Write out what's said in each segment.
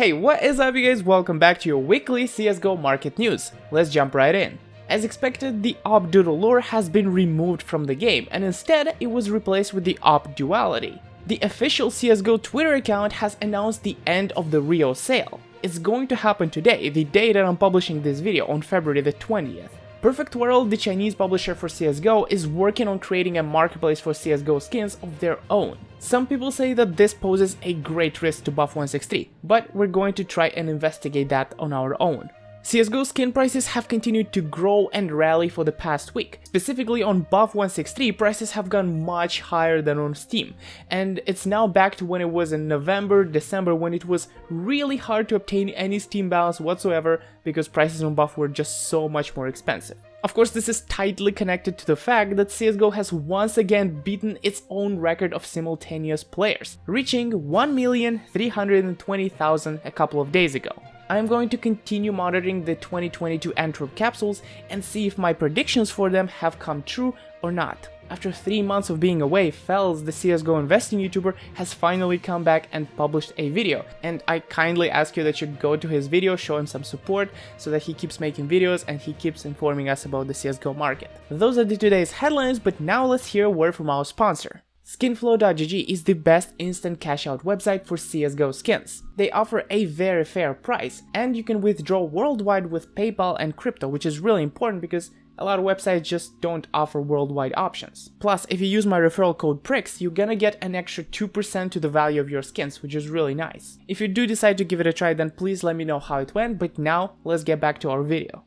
Hey, what is up you guys? Welcome back to your weekly CSGO market news. Let's jump right in. As expected, the AWP Doodle lure has been removed from the game, and instead it was replaced with the AWP Duality. The official CSGO Twitter account has announced the end of the Rio sale. It's going to happen today, the day that I'm publishing this video, on February the 20th. Perfect World, the Chinese publisher for CSGO, is working on creating a marketplace for CSGO skins of their own. Some people say that this poses a great risk to Buff163, but we're going to try and investigate that on our own. CSGO skin prices have continued to grow and rally for the past week. Specifically on Buff163, prices have gone much higher than on Steam, and it's now back to when it was in November, December, when it was really hard to obtain any Steam balance whatsoever because prices on Buff were just so much more expensive. Of course, this is tightly connected to the fact that CSGO has once again beaten its own record of simultaneous players, reaching 1,320,000 a couple of days ago. I'm going to continue monitoring the 2022 Antwerp capsules and see if my predictions for them have come true or not. After 3 months of being away, Fells, the CSGO investing YouTuber, has finally come back and published a video, and I kindly ask you that you go to his video, show him some support so that he keeps making videos and he keeps informing us about the CSGO market. Those are today's headlines, but now let's hear a word from our sponsor. Skinflow.gg is the best instant cash out website for CSGO skins. They offer a very fair price, and you can withdraw worldwide with PayPal and crypto, which is really important because a lot of websites just don't offer worldwide options. Plus, if you use my referral code Prix, you're gonna get an extra 2% to the value of your skins, which is really nice. If you do decide to give it a try, then please let me know how it went, but now let's get back to our video.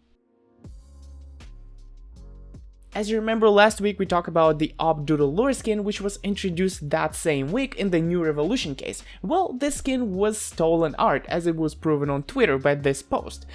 As you remember, last week we talked about the AWP Doodle lure skin, which was introduced that same week in the new Revolution case. Well, this skin was stolen art, as it was proven on Twitter by this post.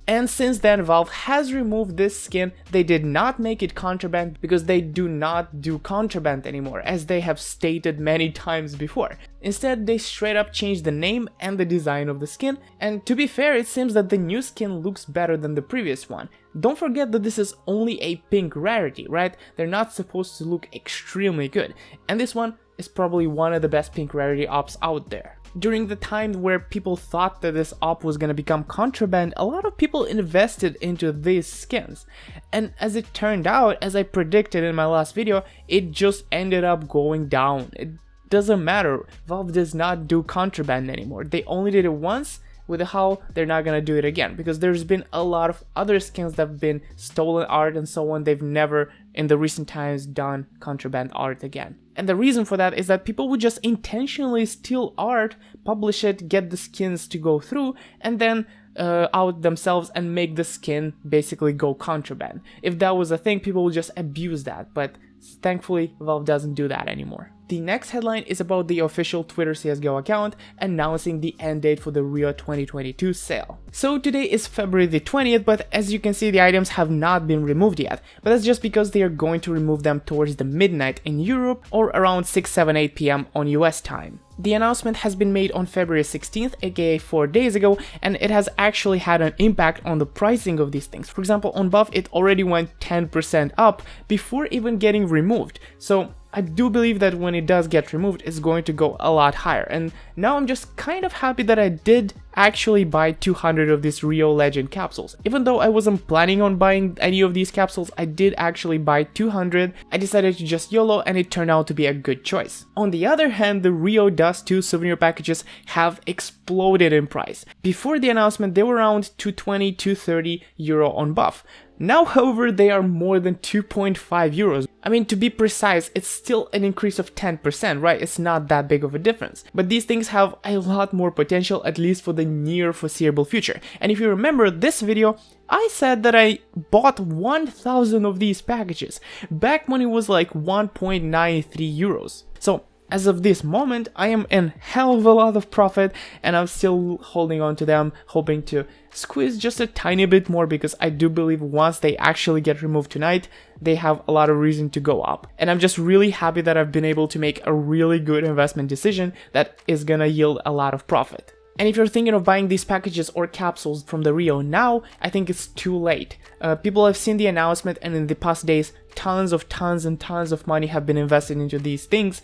And since then, Valve has removed this skin. They did not make it contraband because they do not do contraband anymore, as they have stated many times before. Instead, they straight up changed the name and the design of the skin, and to be fair, it seems that the new skin looks better than the previous one. Don't forget that this is only a pink rarity, right? They're not supposed to look extremely good, and this one is probably one of the best pink rarity ops out there. During the time where people thought that this op was gonna become contraband, a lot of people invested into these skins. And as it turned out, as I predicted in my last video, it just ended up going down. It doesn't matter. Valve does not do contraband anymore. They only did it once. With how they're not gonna do it again, because there's been a lot of other skins that have been stolen art and so on. They've never in the recent times done contraband art again. And the reason for that is that people would just intentionally steal art, publish it, get the skins to go through, and then out themselves and make the skin basically go contraband. If that was a thing, people would just abuse that, but thankfully Valve doesn't do that anymore. The next headline is about the official Twitter CSGO account announcing the end date for the Rio 2022 sale. So today is February the 20th, but as you can see, the items have not been removed yet, but that's just because they are going to remove them towards the midnight in Europe or around 6-8 PM on US time. The announcement has been made on February 16th, aka 4 days ago, and it has actually had an impact on the pricing of these things. For example, on Buff, it already went 10% up before even getting removed. So I do believe that when it does get removed, it's going to go a lot higher. And now I'm just kind of happy that I did actually buy 200 of these Rio Legend capsules. Even though I wasn't planning on buying any of these capsules, I did actually buy 200. I decided to just YOLO, and it turned out to be a good choice. On the other hand, the Rio Dust 2 souvenir packages have exploded in price. Before the announcement, they were around 220-230 euro on Buff. Now, however, they are more than 2.5 euros. I mean, to be precise, it's still an increase of 10%, right? It's not that big of a difference. But these things have a lot more potential, at least for the near foreseeable future. And if you remember this video, I said that I bought 1,000 of these packages back when it was like 1.93 euros. So as of this moment, I am in hell of a lot of profit, and I'm still holding on to them, hoping to squeeze just a tiny bit more, because I do believe once they actually get removed tonight, they have a lot of reason to go up. And I'm just really happy that I've been able to make a really good investment decision that is gonna yield a lot of profit. And if you're thinking of buying these packages or capsules from the Rio now, I think it's too late. People have seen the announcement, and in the past days, tons and tons of money have been invested into these things,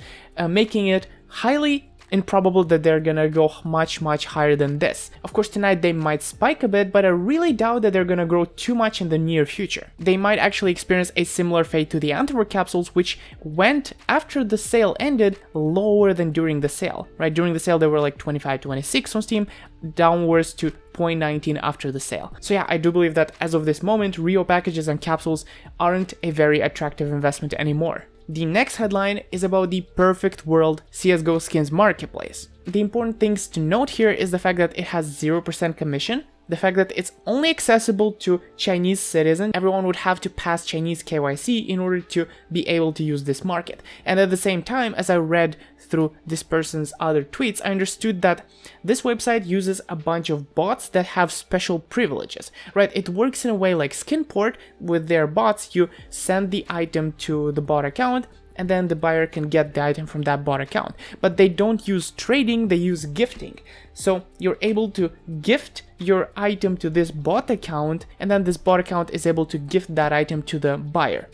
making it highly improbable that they're gonna go much higher than this. Of course, tonight they might spike a bit, but I really doubt that they're gonna grow too much in the near future. They might actually experience a similar fate to the Antwerp capsules, which went, after the sale ended, lower than during the sale, right? During the sale they were like 25-26 on Steam, downwards to 0.19 after the sale. So yeah, I do believe that as of this moment, Rio packages and capsules aren't a very attractive investment anymore. The next headline is about the perfect world CSGO skins marketplace. The important things to note here is the fact that it has 0% commission, the fact that it's only accessible to Chinese citizens. Everyone would have to pass Chinese KYC in order to be able to use this market. And at the same time, as I read through this person's other tweets, I understood that this website uses a bunch of bots that have special privileges, right? It works in a way like Skinport. With their bots, you send the item to the bot account, and then the buyer can get the item from that bot account. But they don't use trading, they use gifting. So you're able to gift your item to this bot account, and then this bot account is able to gift that item to the buyer.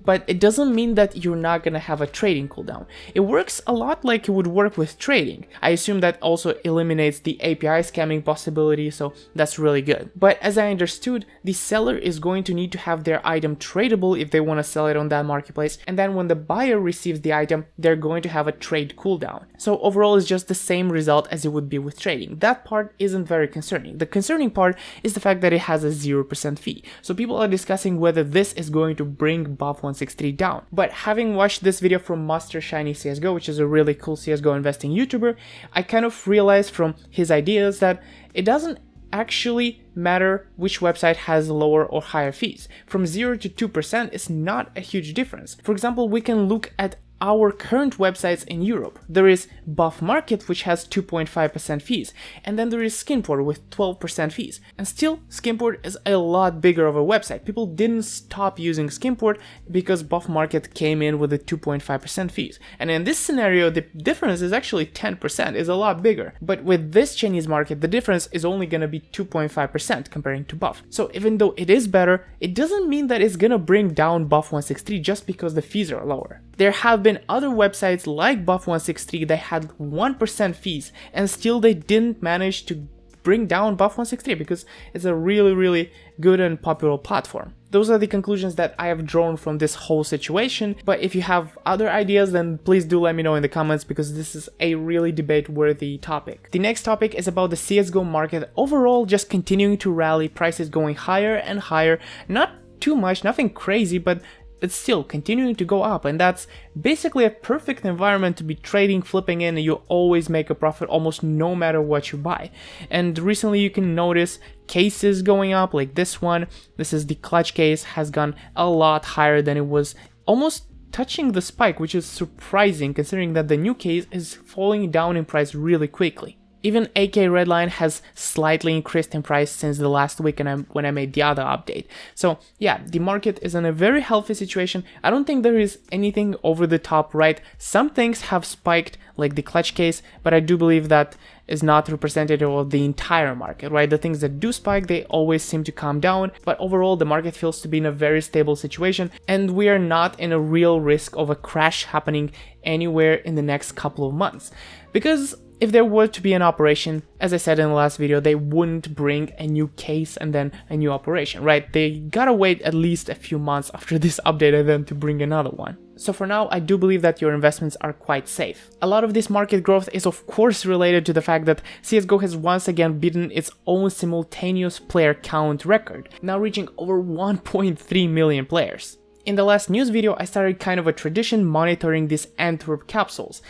But it doesn't mean that you're not gonna have a trading cooldown. It works a lot like it would work with trading. I assume that also eliminates the API scamming possibility, so that's really good. But as I understood, the seller is going to need to have their item tradable if they want to sell it on that marketplace, and then when the buyer receives the item, they're going to have a trade cooldown. So overall, it's just the same result as it would be with trading. That part isn't very concerning. The concerning part is the fact that it has a 0% fee. So people are discussing whether this is going to bring Buff163 down. But having watched this video from Master Shiny CSGO, which is a really cool CSGO investing YouTuber, I kind of realized from his ideas that it doesn't actually matter which website has lower or higher fees. From 0 to 2% is not a huge difference. For example, we can look at our current websites in Europe. There is Buff Market, which has 2.5% fees, and then there is Skinport with 12% fees. And still, Skinport is a lot bigger of a website. People didn't stop using Skinport because Buff Market came in with a 2.5% fees. And in this scenario, the difference is actually 10%, is a lot bigger. But with this Chinese market, the difference is only gonna be 2.5% comparing to Buff. So even though it is better, it doesn't mean that it's gonna bring down Buff163 just because the fees are lower. There have been other websites like Buff163 that had 1% fees, and still they didn't manage to bring down Buff163 because it's a really good and popular platform. Those are the conclusions that I have drawn from this whole situation, but if you have other ideas, then please do let me know in the comments, because this is a really debate-worthy topic. The next topic is about the CSGO market overall just continuing to rally, prices going higher and higher, not too much, nothing crazy, but it's still continuing to go up, and that's basically a perfect environment to be trading, flipping in, and you always make a profit almost no matter what you buy. And recently you can notice cases going up, like this one. This is the clutch case, has gone a lot higher than it was, almost touching the spike, which is surprising considering that the new case is falling down in price really quickly. Even AK Redline has slightly increased in price since the last week when I made the other update. So yeah, the market is in a very healthy situation. I don't think there is anything over the top, right? Some things have spiked, like the clutch case, but I do believe that is not representative of the entire market, right? The things that do spike, they always seem to calm down, but overall the market feels to be in a very stable situation, and we are not in a real risk of a crash happening anywhere in the next couple of months. Because if there were to be an operation, as I said in the last video, they wouldn't bring a new case and then a new operation, right? They gotta wait at least a few months after this update and then to bring another one. So for now, I do believe that your investments are quite safe. A lot of this market growth is of course related to the fact that CSGO has once again beaten its own simultaneous player count record, now reaching over 1.3 million players. In the last news video, I started kind of a tradition monitoring these Antwerp capsules,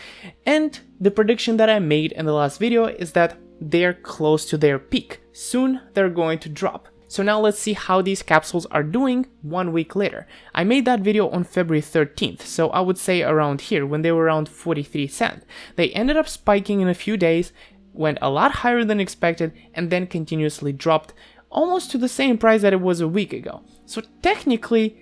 and the prediction that I made in the last video is that they're close to their peak. Soon they're going to drop. So now let's see how these capsules are doing 1 week later. I made that video on February 13th, so I would say around here, when they were around 43 cents. They ended up spiking in a few days, went a lot higher than expected, and then continuously dropped almost to the same price that it was a week ago. So technically,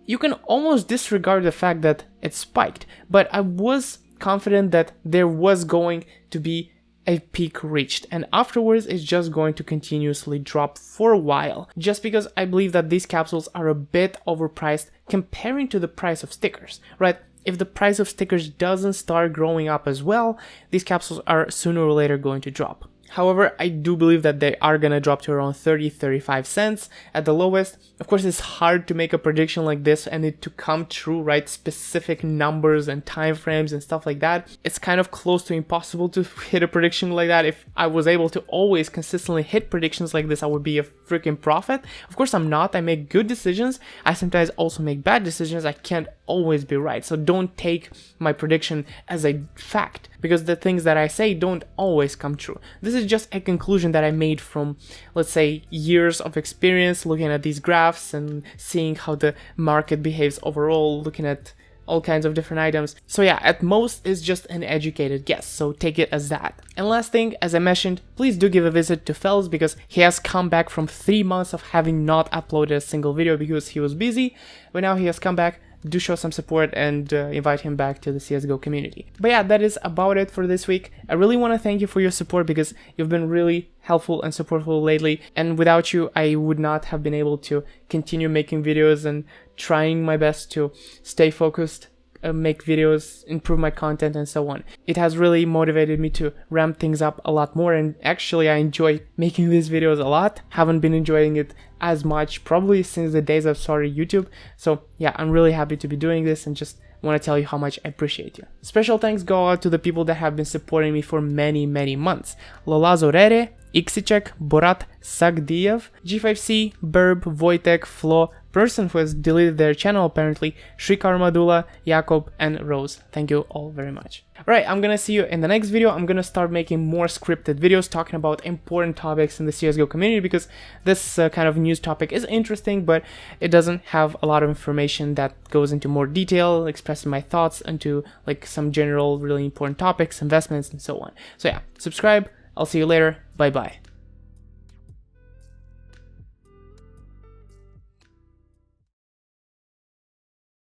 you can almost disregard the fact that it spiked, but I was confident that there was going to be a peak reached, and afterwards it's just going to continuously drop for a while, just because I believe that these capsules are a bit overpriced comparing to the price of stickers, right? if the price of stickers doesn't start growing up as well, these capsules are sooner or later going to drop. However, I do believe that they are gonna drop to around 30-35 cents at the lowest. Of course, it's hard to make a prediction like this and it to come true, right? Specific numbers and time frames and stuff like that. It's kind of close to impossible to hit a prediction like that. If I was able to always consistently hit predictions like this, I would be a freaking prophet. Of course, I'm not. I make good decisions. I sometimes also make bad decisions. I can't always be right. So don't take my prediction as a fact, because the things that I say don't always come true. This is just a conclusion that I made from, let's say, years of experience looking at these graphs and seeing how the market behaves overall, looking at all kinds of different items. So yeah, at most it's just an educated guess, so take it as that. And last thing, as I mentioned, please do give a visit to Fells, because he has come back from 3 months of having not uploaded a single video because he was busy, but now he has come back. Do show some support and invite him back to the CSGO community. But yeah, that is about it for this week. I really want to thank you for your support, because you've been really helpful and supportful lately, and without you I would not have been able to continue making videos and trying my best to stay focused, make videos, improve my content and so on. It has really motivated me to ramp things up a lot more, and actually I enjoy making these videos a lot. Haven't been enjoying it as much probably since the days I've started YouTube. So yeah, I'm really happy to be doing this and just want to tell you how much I appreciate you. Special thanks go out to the people that have been supporting me for many months. Lola Zorere, Ixichek, Borat, Sagdiev, G5C, Burb, Wojtek, Flo, person who has deleted their channel apparently, Shrikar Madula, Jakob, and Rose. Thank you all very much. Alright, I'm gonna see you in the next video. I'm gonna start making more scripted videos talking about important topics in the CSGO community, because this kind of news topic is interesting, but it doesn't have a lot of information that goes into more detail, expressing my thoughts into like some general really important topics, investments, and so on. So yeah, subscribe. I'll see you later. Bye bye.